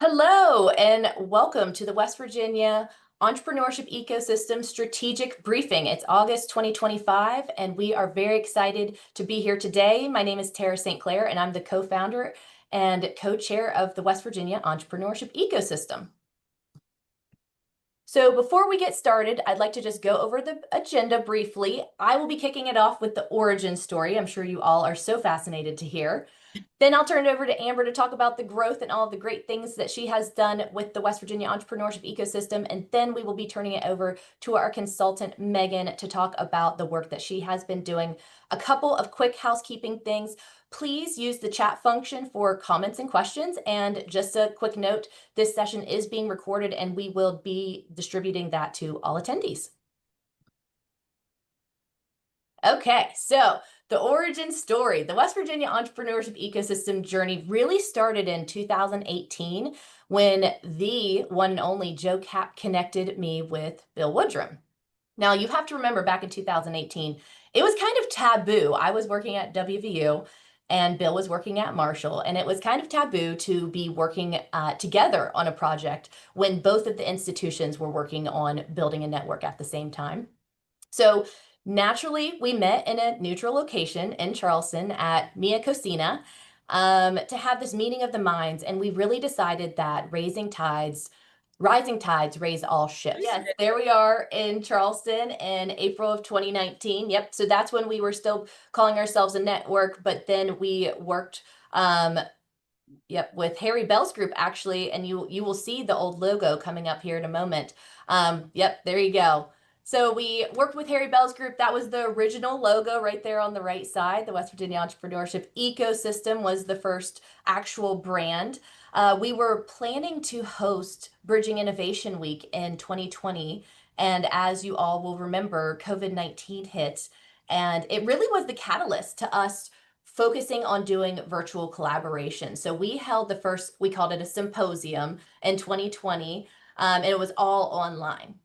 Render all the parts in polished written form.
Hello, and welcome to the West Virginia Entrepreneurship Ecosystem Strategic Briefing. It's August 2025, and we are very excited to be here today. My name is Tara St. Clair, and I'm the co-founder and co-chair of the West Virginia Entrepreneurship Ecosystem. So before we get started, I'd like to just go over the agenda briefly. I will be kicking it off with the origin story. I'm sure you all are so fascinated to hear. Then I'll turn it over to Amber to talk about the growth and all of the great things that she has done with the West Virginia entrepreneurship ecosystem. And then we will be turning it over to our consultant, Megan, to talk about the work that she has been doing. A couple of quick housekeeping things. Please use the chat function for comments and questions. And just a quick note, this session is being recorded and we will be distributing that to all attendees. Okay, so the origin story, the West Virginia entrepreneurship ecosystem journey really started in 2018 when the one and only Joe Cap connected me with Bill Woodrum. Now, you have to remember back in 2018, it was kind of taboo. I was working at WVU and Bill was working at Marshall, and it was kind of taboo to be working together on a project when both of the institutions were working on building a network at the same time. So naturally, we met in a neutral location in Charleston at Mia Cocina to have this meeting of the minds. And we really decided that rising tides raise all ships. Yes, there we are in Charleston in April of 2019. Yep. So that's when we were still calling ourselves a network, but then we worked with Harry Bell's group actually, and you will see the old logo coming up here in a moment. Yep, there you go. So we worked with Harry Bell's group. That was the original logo right there on the right side. The West Virginia Entrepreneurship Ecosystem was the first actual brand. We were planning to host Bridging Innovation Week in 2020. And as you all will remember, COVID-19 hit. And it really was the catalyst to us focusing on doing virtual collaboration. So we held the first, we called it a symposium in 2020, and it was all online.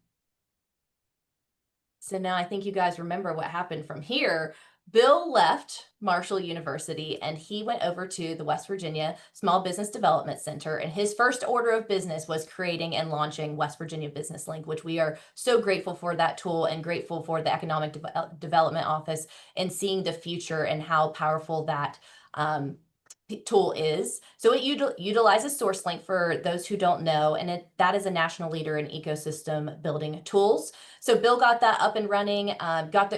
So now I think you guys remember what happened from here. Bill left Marshall University and he went over to the West Virginia Small Business Development Center. And his first order of business was creating and launching West Virginia Business Link, which we are so grateful for that tool and grateful for the Economic Development Office and seeing the future and how powerful that tool is. So it utilizes SourceLink for those who don't know, and that is a national leader in ecosystem building tools. So Bill got that up and running,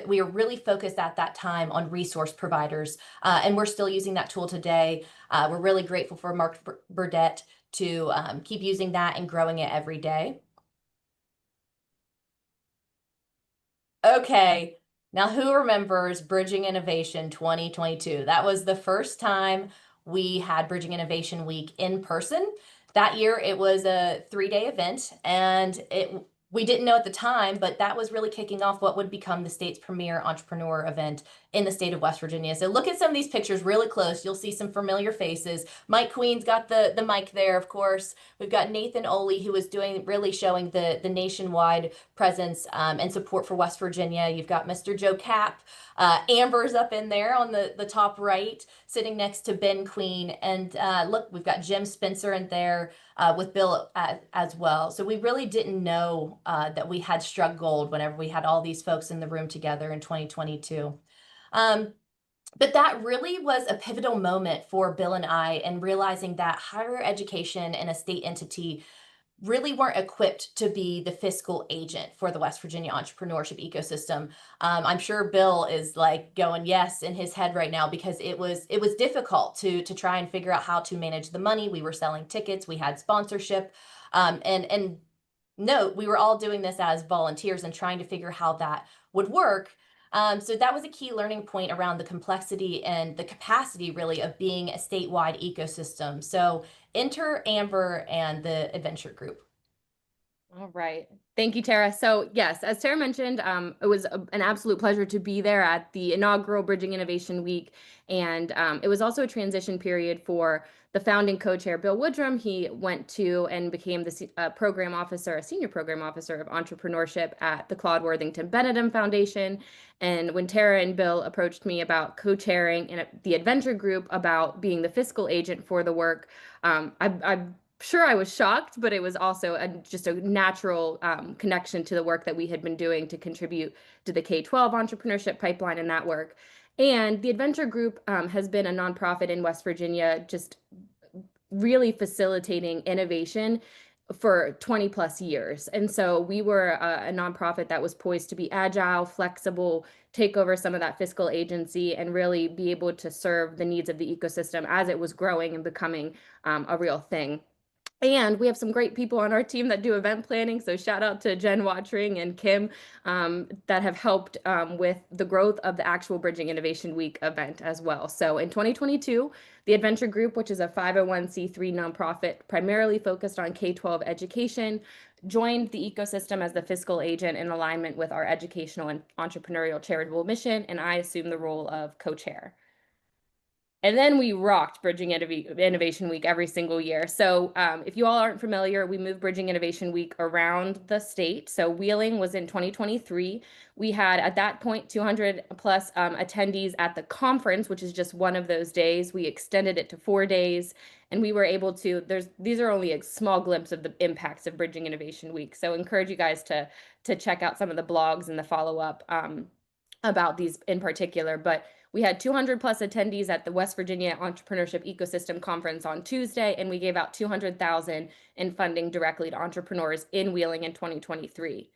we were really focused at that time on resource providers, and we're still using that tool today. We're really grateful for Mark Burdett to keep using that and growing it every day. Okay, now who remembers Bridging Innovation 2022? That was the first time we had Bridging Innovation Week in person. That year it was a 3-day event, and we didn't know at the time, but that was really kicking off what would become the state's premier entrepreneur event in the state of West Virginia. So look at some of these pictures really close. You'll see some familiar faces. Mike Queen's got the mic there, of course. We've got Nathan Oley, who is really showing the nationwide presence and support for West Virginia. You've got Mr. Joe Cap. Amber's up in there on the top right, sitting next to Ben Queen. And look, we've got Jim Spencer in there with Bill as well. So we really didn't know that we had struck gold whenever we had all these folks in the room together in 2022. But that really was a pivotal moment for Bill and I in realizing that higher education and a state entity really weren't equipped to be the fiscal agent for the West Virginia entrepreneurship ecosystem. I'm sure Bill is like going yes in his head right now because it was difficult to try and figure out how to manage the money. We were selling tickets, we had sponsorship, and note, we were all doing this as volunteers and trying to figure how that would work. So that was a key learning point around the complexity and the capacity really of being a statewide ecosystem. So enter Amber and the adventure group. All right. Thank you, Tara. So yes, as Tara mentioned, it was an absolute pleasure to be there at the inaugural Bridging Innovation Week. And it was also a transition period for the founding co-chair, Bill Woodrum. He went to and became the program officer, a senior program officer of entrepreneurship at the Claude Worthington Benedum Foundation. And when Tara and Bill approached me about co-chairing in the adventure group about being the fiscal agent for the work, I sure I was shocked, but it was also just a natural connection to the work that we had been doing to contribute to the K-12 entrepreneurship pipeline and that work. And the Adventure Group has been a nonprofit in West Virginia, just really facilitating innovation for 20 plus years. And so we were a nonprofit that was poised to be agile, flexible, take over some of that fiscal agency, and really be able to serve the needs of the ecosystem as it was growing and becoming a real thing. And we have some great people on our team that do event planning. So shout out to Jen Watchering and Kim that have helped with the growth of the actual Bridging Innovation Week event as well. So in 2022, the Adventure Group, which is a 501c3 nonprofit primarily focused on K-12 education, joined the ecosystem as the fiscal agent in alignment with our educational and entrepreneurial charitable mission, and I assumed the role of co-chair. And then we rocked Bridging Innovation Week every single year. So if you all aren't familiar, we moved Bridging Innovation Week around the state. So Wheeling was in 2023. We had at that point 200 plus attendees at the conference, which is just one of those days. We extended it to 4 days, and we were able to, these are only a small glimpse of the impacts of Bridging Innovation Week. So encourage you guys to check out some of the blogs and the follow-up about these in particular. But we had 200 plus attendees at the West Virginia Entrepreneurship Ecosystem Conference on Tuesday, and we gave out 200,000 in funding directly to entrepreneurs in Wheeling in 2023.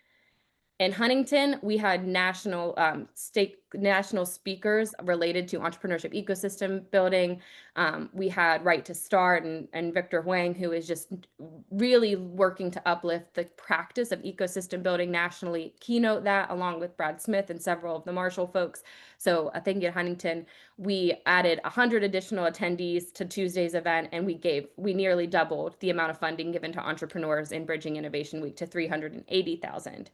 In Huntington, we had national speakers related to entrepreneurship ecosystem building. We had Right to Start and Victor Huang, who is just really working to uplift the practice of ecosystem building nationally, keynote that along with Brad Smith and several of the Marshall folks. So I think in Huntington, we added 100 additional attendees to Tuesday's event, and we nearly doubled the amount of funding given to entrepreneurs in Bridging Innovation Week to 380,000.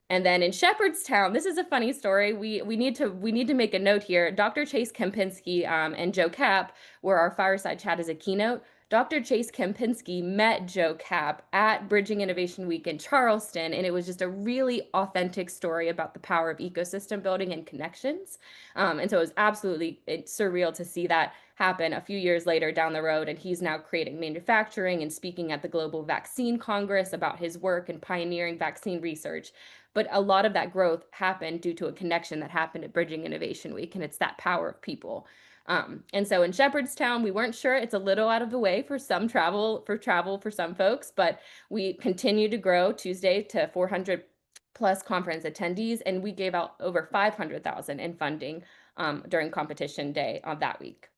And then in Shepherdstown, this is a funny story. We need to make a note here. Dr. Chase Kempinski and Joe Cap were our fireside chat as a keynote. Dr. Chase Kempinski met Joe Cap at Bridging Innovation Week in Charleston, and it was just a really authentic story about the power of ecosystem building and connections. And so it was absolutely surreal to see that happen a few years later down the road. And he's now creating manufacturing and speaking at the Global Vaccine Congress about his work in pioneering vaccine research. But a lot of that growth happened due to a connection that happened at Bridging Innovation Week, and it's that power of people. And so in Shepherdstown, we weren't sure. It's a little out of the way for some travel for some folks, but we continue to grow Tuesday to 400 plus conference attendees, and we gave out over 500,000 in funding during competition day on that week.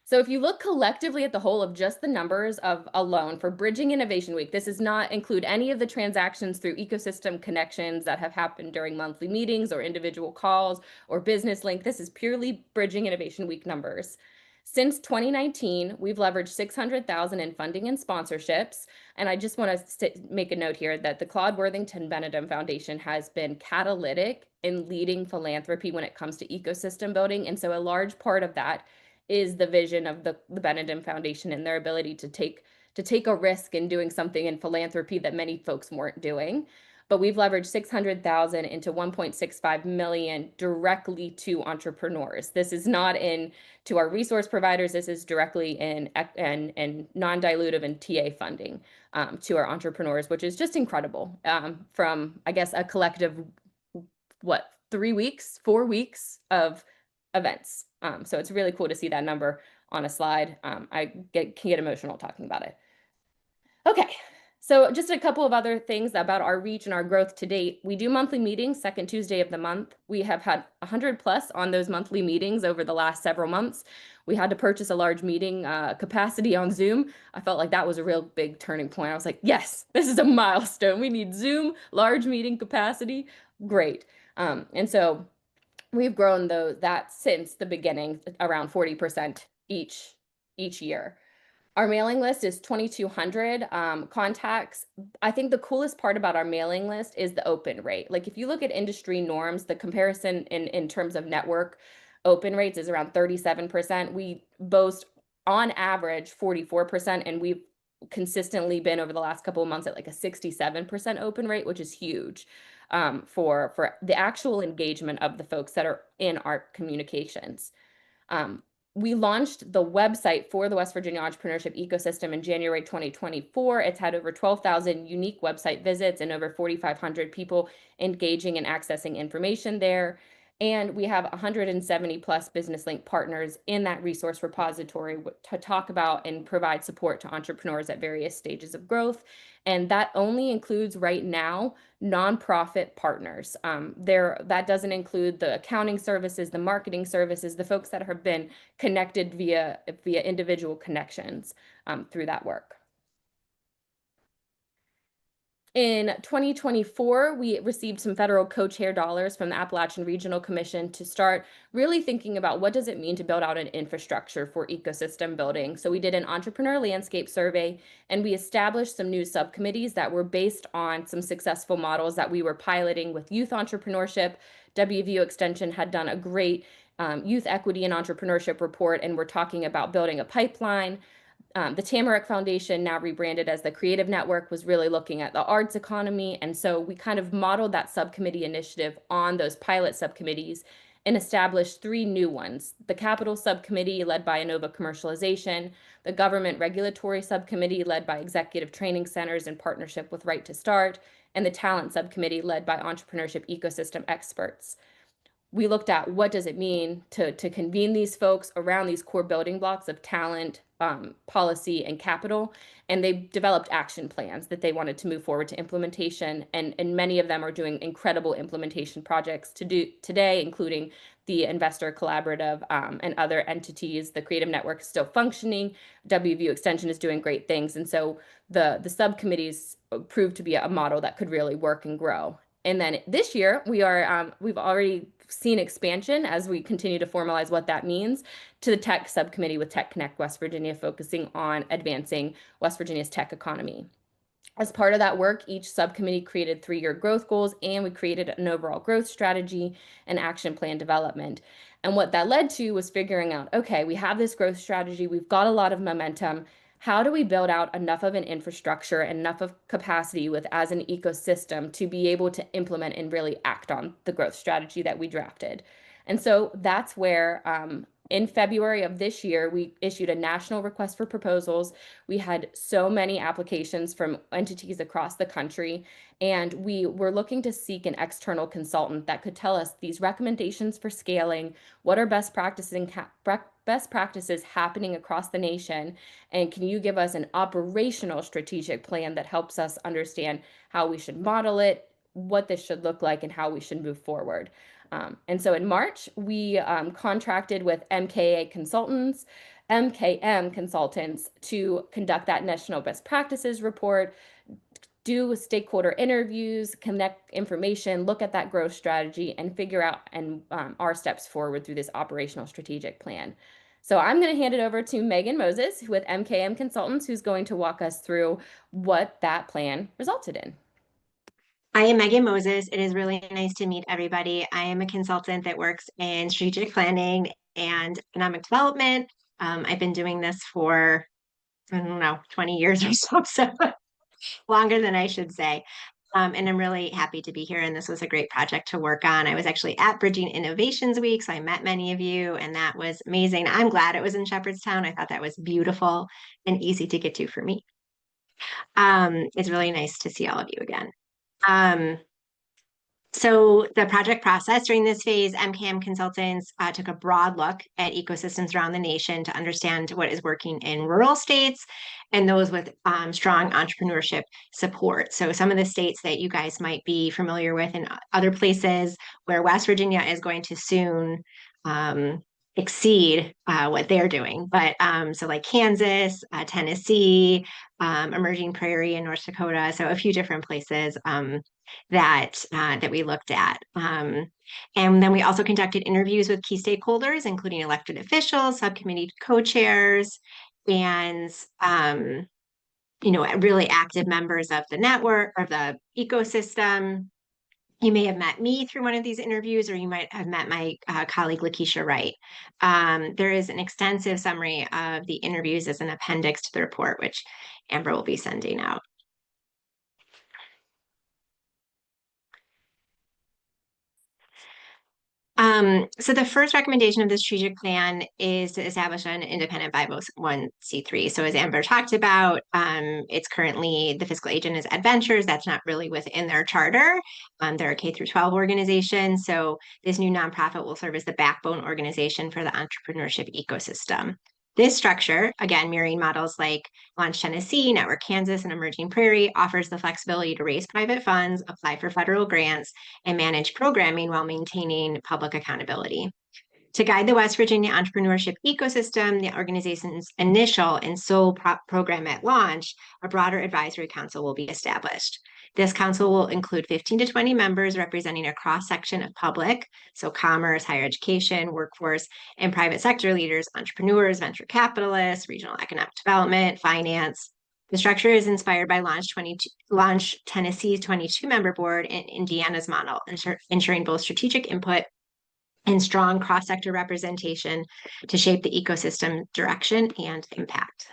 So if you look collectively at the whole of just the numbers of alone for Bridging Innovation Week, this does not include any of the transactions through ecosystem connections that have happened during monthly meetings or individual calls or business link. This is purely Bridging Innovation Week numbers. Since 2019, we've leveraged 600,000 in funding and sponsorships. And I just want to make a note here that the Claude Worthington Benedum Foundation has been catalytic in leading philanthropy when it comes to ecosystem building. And so a large part of that is the vision of the Benedum Foundation and their ability to take a risk in doing something in philanthropy that many folks weren't doing. But we've leveraged 600,000 into 1.65 million directly to entrepreneurs. This is not in to our resource providers. This is directly in non-dilutive and TA funding to our entrepreneurs, which is just incredible. From I guess a collective 4 weeks of events. So it's really cool to see that number on a slide. I can get emotional talking about it. Okay, so just a couple of other things about our reach and our growth to date. We do monthly meetings, second Tuesday of the month. We have had 100 plus on those monthly meetings over the last several months. We had to purchase a large meeting capacity on Zoom. I felt like that was a real big turning point. I was like, yes, this is a milestone. We need Zoom, large meeting capacity. Great. And so we've grown that since the beginning, around 40% each year. Our mailing list is 2,200 contacts. I think the coolest part about our mailing list is the open rate. Like if you look at industry norms, the comparison in terms of network open rates is around 37%. We boast on average 44%, and we've consistently been over the last couple of months at like a 67% open rate, which is huge for the actual engagement of the folks that are in our communications. We launched the website for the West Virginia entrepreneurship ecosystem in January 2024. It's had over 12,000 unique website visits and over 4,500 people engaging and accessing information there. And we have 170 plus business link partners in that resource repository to talk about and provide support to entrepreneurs at various stages of growth. And that only includes right now nonprofit partners. That doesn't include the accounting services, the marketing services, the folks that have been connected via individual connections through that work. In 2024, we received some federal co-chair dollars from the Appalachian Regional Commission to start really thinking about what does it mean to build out an infrastructure for ecosystem building. So we did an entrepreneur landscape survey, and we established some new subcommittees that were based on some successful models that we were piloting with youth entrepreneurship. WVU Extension had done a great youth equity and entrepreneurship report, and we're talking about building a pipeline. The Tamarack Foundation, now rebranded as the Creative Network, was really looking at the arts economy. And so we kind of modeled that subcommittee initiative on those pilot subcommittees and established 3 new ones. The Capital Subcommittee, led by Innova Commercialization, the Government Regulatory Subcommittee, led by Executive Training Centers in partnership with Right to Start, and the Talent Subcommittee, led by entrepreneurship ecosystem experts. We looked at what does it mean to convene these folks around these core building blocks of talent, policy, and capital. And they developed action plans that they wanted to move forward to implementation. And many of them are doing incredible implementation projects to do today, including the Investor Collaborative and other entities. The Creative Network is still functioning. WVU Extension is doing great things. And so the subcommittees proved to be a model that could really work and grow. And then this year, we've already seen expansion as we continue to formalize what that means to the tech subcommittee with Tech Connect West Virginia, focusing on advancing West Virginia's tech economy. As part of that work, each subcommittee created 3-year growth goals, and we created an overall growth strategy and action plan development. And what that led to was figuring out, okay, we have this growth strategy, we've got a lot of momentum. How do we build out enough of an infrastructure, enough of capacity with as an ecosystem to be able to implement and really act on the growth strategy that we drafted? And so that's where in February of this year, we issued a national request for proposals. We had so many applications from entities across the country, and we were looking to seek an external consultant that could tell us these recommendations for scaling, what are best practices happening across the nation, and can you give us an operational strategic plan that helps us understand how we should model it, what this should look like, and how we should move forward. And so in March, we contracted with MKM Consultants to conduct that national best practices report, do stakeholder interviews, connect information, look at that growth strategy, and figure out our steps forward through this operational strategic plan. So I'm going to hand it over to Megan Moses with MKM Consultants, who's going to walk us through what that plan resulted in. I am Megan Moses. It is really nice to meet everybody. I am a consultant that works in strategic planning and economic development. I've been doing this for, I don't know, 20 years or so longer than I should say. And I'm really happy to be here. And this was a great project to work on. I was actually at Bridging Innovations Week, so I met many of you, and that was amazing. I'm glad it was in Shepherdstown. I thought that was beautiful and easy to get to for me. It's really nice to see all of you again. So the project process during this phase, MKM Consultants took a broad look at ecosystems around the nation to understand what is working in rural states and those with strong entrepreneurship support. So some of the states that you guys might be familiar with and other places where West Virginia is going to soon exceed what they're doing. But so like Kansas, Tennessee, Emerging Prairie in North Dakota. So a few different places that we looked at. And then we also conducted interviews with key stakeholders, including elected officials, subcommittee co-chairs, and really active members of the network or the ecosystem. You may have met me through one of these interviews, or you might have met my colleague, Lakeisha Wright. There is an extensive summary of the interviews as an appendix to the report, which Amber will be sending out. So the first recommendation of the strategic plan is to establish an independent 501c3. So as Amber talked about, it's currently the fiscal agent is Adventures. That's not really within their charter. They're a K through 12 organization. So this new nonprofit will serve as the backbone organization for the entrepreneurship ecosystem. This structure, again, mirroring models like Launch Tennessee, Network Kansas, and Emerging Prairie, offers the flexibility to raise private funds, apply for federal grants, and manage programming while maintaining public accountability. To guide the West Virginia entrepreneurship ecosystem, the organization's initial and sole program at launch, a broader advisory council will be established. This council will include 15 to 20 members representing a cross section of public, so commerce, higher education, workforce, and private sector leaders, entrepreneurs, venture capitalists, regional economic development, finance. The structure is inspired by Launch Tennessee's 22-member board and Indiana's model, ensuring both strategic input and strong cross-sector representation to shape the ecosystem direction and impact.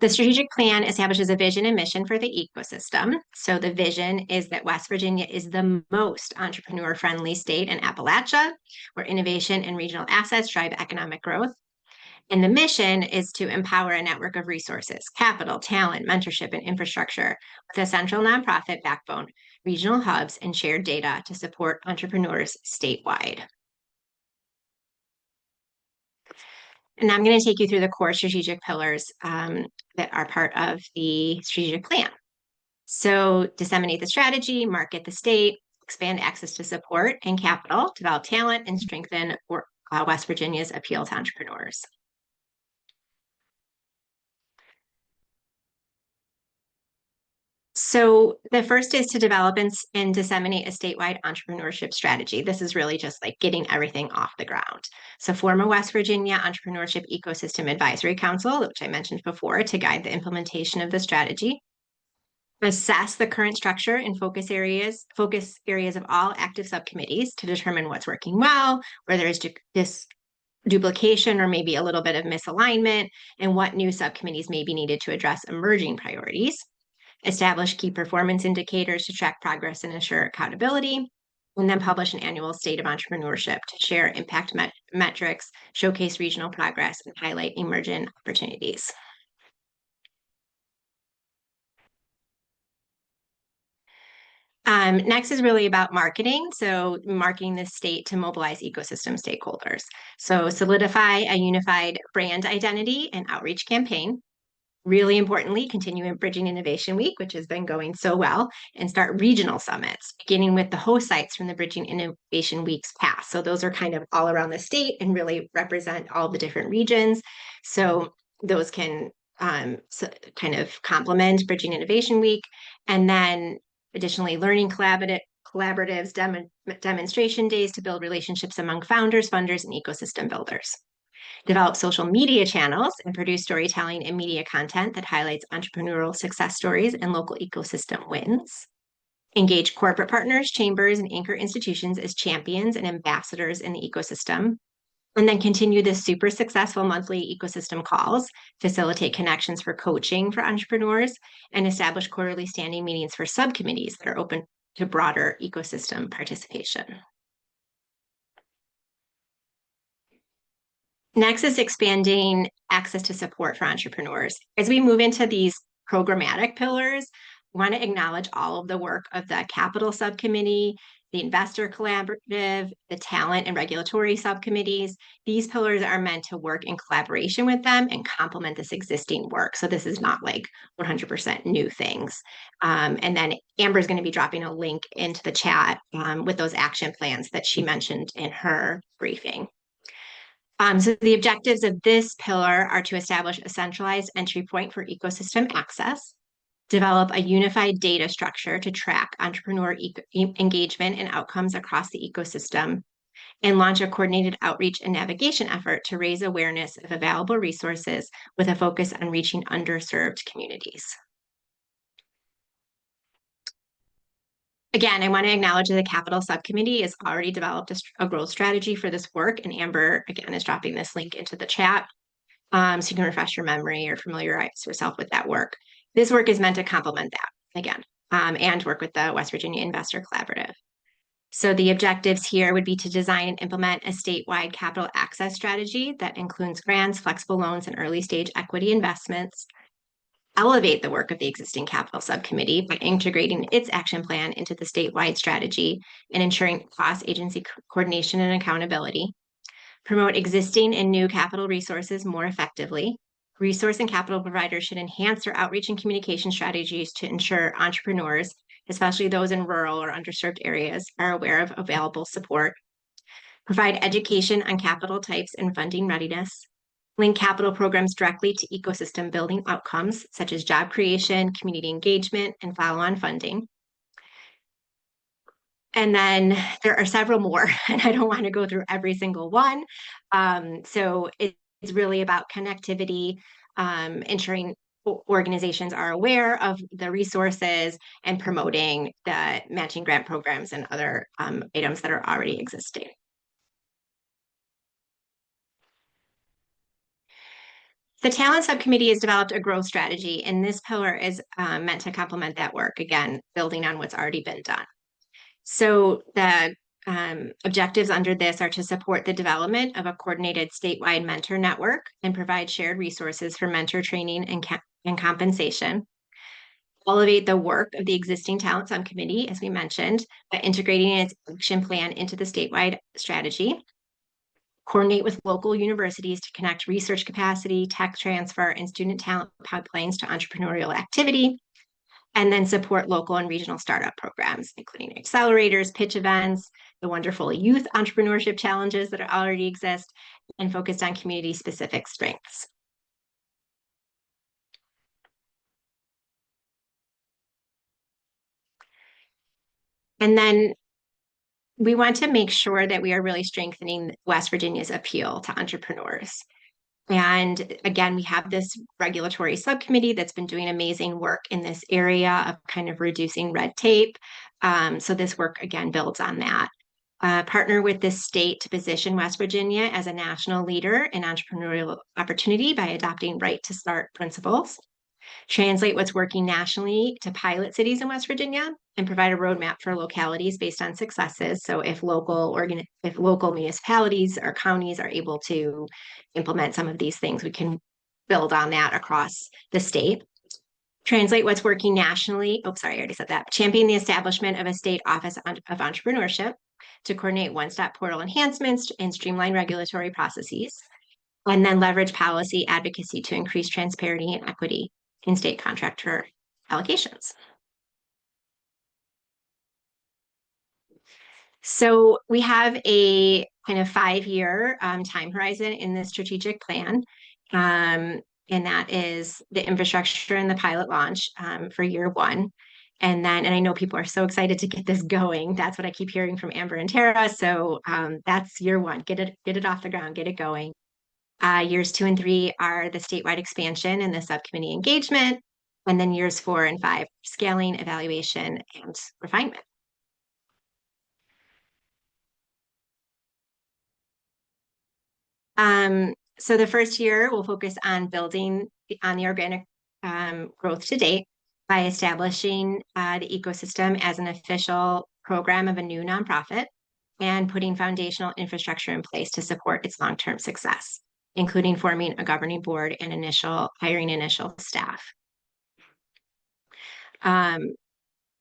The strategic plan establishes a vision and mission for the ecosystem. So the vision is that West Virginia is the most entrepreneur-friendly state in Appalachia, where innovation and regional assets drive economic growth. And the mission is to empower a network of resources, capital, talent, mentorship, and infrastructure with a central nonprofit backbone, regional hubs, and shared data to support entrepreneurs statewide. And I'm going to take you through the core strategic pillars that are part of the strategic plan. So disseminate the strategy, market the state, expand access to support and capital, develop talent, and strengthen West Virginia's appeal to entrepreneurs. So the first is to develop and disseminate a statewide entrepreneurship strategy. This is really just like getting everything off the ground. So form a West Virginia Entrepreneurship Ecosystem Advisory Council, which I mentioned before, to guide the implementation of the strategy. Assess the current structure and focus areas of all active subcommittees to determine what's working well, where there is this duplication or maybe a little bit of misalignment, and what new subcommittees may be needed to address emerging priorities. Establish key performance indicators to track progress and ensure accountability, and then publish an annual State of Entrepreneurship to share impact metrics, showcase regional progress, and highlight emerging opportunities. Next is really about marketing. So marketing the state to mobilize ecosystem stakeholders. So solidify a unified brand identity and outreach campaign. Really importantly, continue in Bridging Innovation Week, which has been going so well, and start regional summits, beginning with the host sites from the Bridging Innovation Week's past. So those are kind of all around the state and really represent all the different regions. So those can kind of complement Bridging Innovation Week. And then additionally, learning collaboratives, demonstration days to build relationships among founders, funders, and ecosystem builders. Develop social media channels and produce storytelling and media content that highlights entrepreneurial success stories and local ecosystem wins. Engage corporate partners, chambers, and anchor institutions as champions and ambassadors in the ecosystem. And then continue the super successful monthly ecosystem calls, facilitate connections for coaching for entrepreneurs, and establish quarterly standing meetings for subcommittees that are open to broader ecosystem participation. Next is expanding access to support for entrepreneurs. As we move into these programmatic pillars, we want to acknowledge all of the work of the capital subcommittee, the investor collaborative, the talent and regulatory subcommittees. These pillars are meant to work in collaboration with them and complement this existing work. So this is not like 100% new things. And then Amber is going to be dropping a link into the chat with those action plans that she mentioned in her briefing. So the objectives of this pillar are to establish a centralized entry point for ecosystem access, develop a unified data structure to track entrepreneur engagement and outcomes across the ecosystem, and launch a coordinated outreach and navigation effort to raise awareness of available resources with a focus on reaching underserved communities. Again, I want to acknowledge that the capital subcommittee has already developed a growth strategy for this work, and Amber, again, is dropping this link into the chat so you can refresh your memory or familiarize yourself with that work. This work is meant to complement that. Again, and work with the West Virginia Investor Collaborative. So the objectives here would be to design and implement a statewide capital access strategy that includes grants, flexible loans, and early stage equity investments. Elevate the work of the existing capital subcommittee by integrating its action plan into the statewide strategy and ensuring cross-agency coordination and accountability. Promote existing and new capital resources more effectively. Resource and capital providers should enhance their outreach and communication strategies to ensure entrepreneurs, especially those in rural or underserved areas, are aware of available support. Provide education on capital types and funding readiness. Link capital programs directly to ecosystem building outcomes, such as job creation, community engagement, and follow-on funding. And then there are several more, and I don't want to go through every single one. So it's really about connectivity, ensuring organizations are aware of the resources and promoting the matching grant programs and other items that are already existing. The talent subcommittee has developed a growth strategy, and this pillar is meant to complement that work, again, building on what's already been done. So the objectives under this are to support the development of a coordinated statewide mentor network and provide shared resources for mentor training and compensation. Elevate the work of the existing talent subcommittee, as we mentioned, by integrating its action plan into the statewide strategy. Coordinate with local universities to connect research capacity, tech transfer, and student talent pipelines to entrepreneurial activity. And then support local and regional startup programs, including accelerators, pitch events, the wonderful youth entrepreneurship challenges that already exist, and focused on community-specific strengths. And then we want to make sure that we are really strengthening West Virginia's appeal to entrepreneurs. And again, we have this regulatory subcommittee that's been doing amazing work in this area of kind of reducing red tape. So this work, again, builds on that. Partner with the state to position West Virginia as a national leader in entrepreneurial opportunity by adopting right to start principles. Translate what's working nationally to pilot cities in West Virginia and provide a roadmap for localities based on successes. So if local municipalities or counties are able to implement some of these things, we can build on that across the state. Translate what's working nationally. Oh, sorry, I already said that. Champion the establishment of a state office of entrepreneurship to coordinate one-stop portal enhancements and streamline regulatory processes. And then leverage policy advocacy to increase transparency and equity in state contractor allocations. So we have a kind of 5-year time horizon in the strategic plan. And that is the infrastructure and the pilot launch for year 1. And I know people are so excited to get this going. That's what I keep hearing from Amber and Tara. So that's year 1. Get it off the ground, get it going. Years 2 and 3 are the statewide expansion and the subcommittee engagement. And then years 4 and 5, scaling, evaluation, and refinement. So the first year will focus on building on the organic growth to date by establishing the ecosystem as an official program of a new nonprofit and putting foundational infrastructure in place to support its long-term success, including forming a governing board and hiring initial staff. And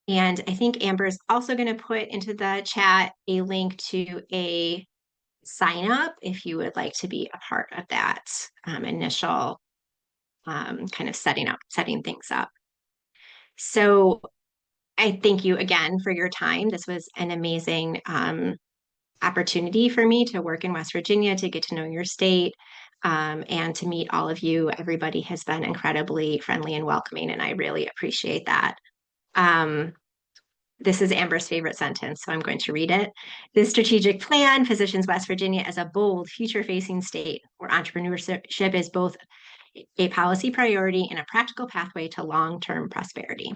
I think Amber is also going to put into the chat a link to a sign up if you would like to be a part of that initial kind of setting things up. So I thank you again for your time. This was an amazing opportunity for me to work in West Virginia, to get to know your state, and to meet all of you. Everybody has been incredibly friendly and welcoming, and I really appreciate that. This is Amber's favorite sentence, so I'm going to read it. This strategic plan positions West Virginia as a bold, future-facing state where entrepreneurship is both a policy priority and a practical pathway to long-term prosperity.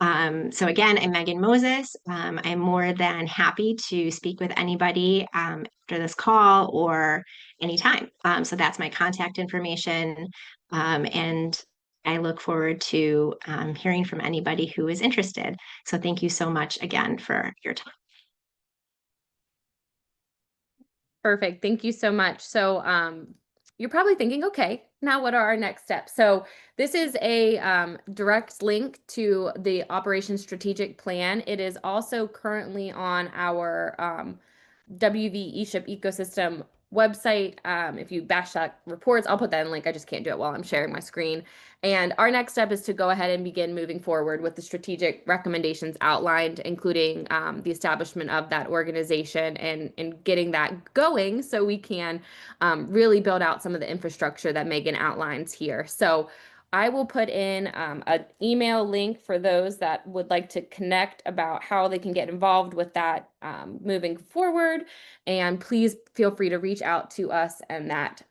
So again, I'm Megan Moses. I'm more than happy to speak with anybody after this call or anytime. So that's my contact information. And I look forward to hearing from anybody who is interested. So thank you so much again for your time. Perfect. Thank you so much. So, you're probably thinking, okay, now what are our next steps? So, this is a direct link to the Operation Strategic Plan. It is also currently on our WVEE ship ecosystem website. If you bash that reports, I'll put that in link. I just can't do it while I'm sharing my screen. And our next step is to go ahead and begin moving forward with the strategic recommendations outlined, including the establishment of that organization and getting that going so we can really build out some of the infrastructure that Megan outlines here. So I will put in an email link for those that would like to connect about how they can get involved with that moving forward. And please feel free to reach out to us and that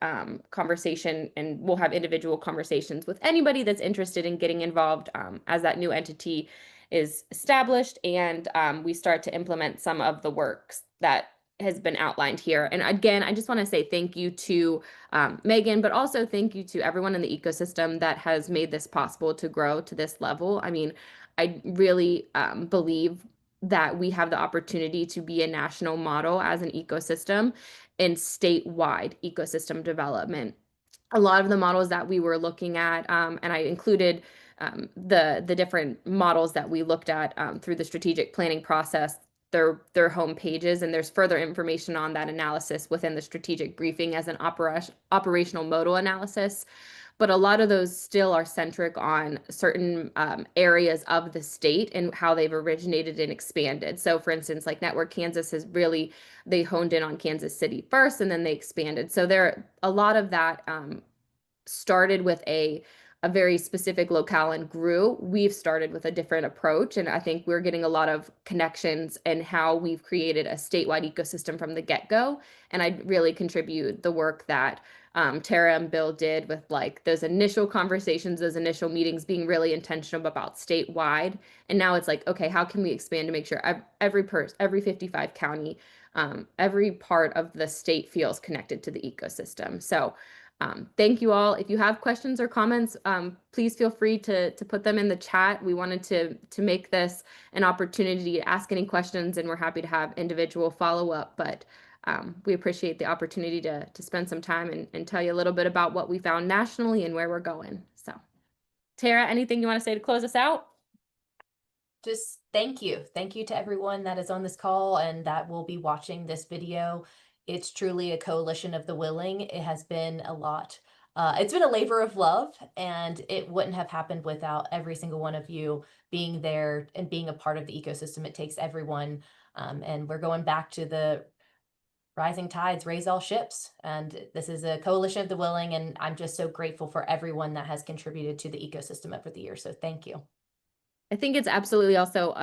conversation, and we'll have individual conversations with anybody that's interested in getting involved as that new entity is established and we start to implement some of the works that has been outlined here. And again, I just want to say thank you to Megan, but also thank you to everyone in the ecosystem that has made this possible to grow to this level. I mean, I really believe that we have the opportunity to be a national model as an ecosystem in statewide ecosystem development. A lot of the models that we were looking at, and I included the different models that we looked at through the strategic planning process, their home pages, and there's further information on that analysis within the strategic briefing as an operational modal analysis. But a lot of those still are centric on certain areas of the state and how they've originated and expanded. So for instance, like Network Kansas has really, they honed in on Kansas City first and then they expanded. So there, a lot of that started with a very specific locale and grew. We've started with a different approach, and I think we're getting a lot of connections in how we've created a statewide ecosystem from the get-go. And I really contribute the work that Tara and Bill did with like those initial conversations, those initial meetings, being really intentional about statewide. And now it's like, okay, how can we expand to make sure every 55 county, every part of the state feels connected to the ecosystem. So thank you all. If you have questions or comments, please feel free to put them in the chat. We wanted to make this an opportunity to ask any questions, and we're happy to have individual follow-up, but we appreciate the opportunity to spend some time and tell you a little bit about what we found nationally and where we're going. So, Tara, anything you want to say to close us out? Just thank you. Thank you to everyone that is on this call and that will be watching this video. It's truly a coalition of the willing. It has been a lot. It's been a labor of love, and it wouldn't have happened without every single one of you being there and being a part of the ecosystem. It takes everyone. And we're going back to the rising tides raise all ships. And this is a coalition of the willing. And I'm just so grateful for everyone that has contributed to the ecosystem over the years. So thank you. I think it's absolutely also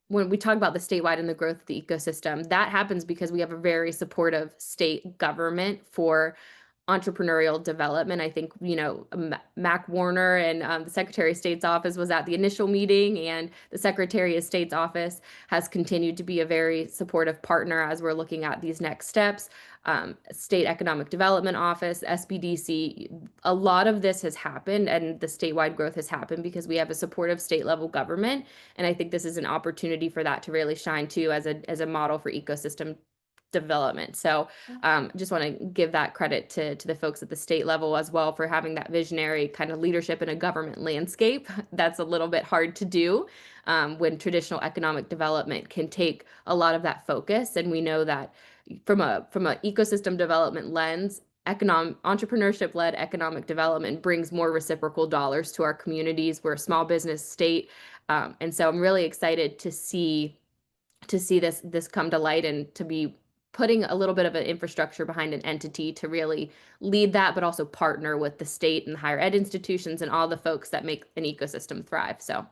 when we talk about the statewide and the growth of the ecosystem, that happens because we have a very supportive state government for entrepreneurial development. I think, you know, Mac Warner and the Secretary of State's office was at the initial meeting, and the Secretary of State's office has continued to be a very supportive partner as we're looking at these next steps. State Economic Development Office, SBDC, a lot of this has happened, and the statewide growth has happened because we have a supportive state level government. And I think this is an opportunity for that to really shine too as a model for ecosystem development. So just want to give that credit to the folks at the state level as well for having that visionary kind of leadership in a government landscape. That's a little bit hard to do when traditional economic development can take a lot of that focus. And we know that from a ecosystem development lens, entrepreneurship-led economic development brings more reciprocal dollars to our communities. We're a small business state. And so I'm really excited to see this come to light and to be putting a little bit of an infrastructure behind an entity to really lead that, but also partner with the state and the higher ed institutions and all the folks that make an ecosystem thrive. So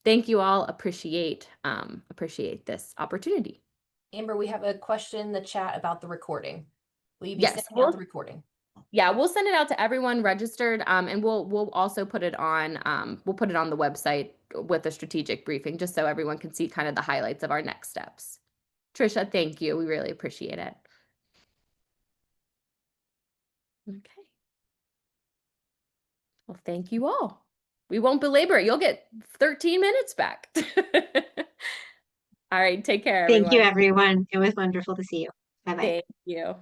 thank you all. Appreciate this opportunity. Amber, we have a question in the chat about the recording. Will you be Yes, sending out the recording? Yeah, we'll send it out to everyone registered, and we'll also put it on the website with a strategic briefing, just so everyone can see kind of the highlights of our next steps. Trisha, thank you. We really appreciate it. Okay. Well, thank you all. We won't belabor it. You'll get 13 minutes back. All right, take care, Thank you, everyone. everyone. It was wonderful to see you. Bye bye. Thank you.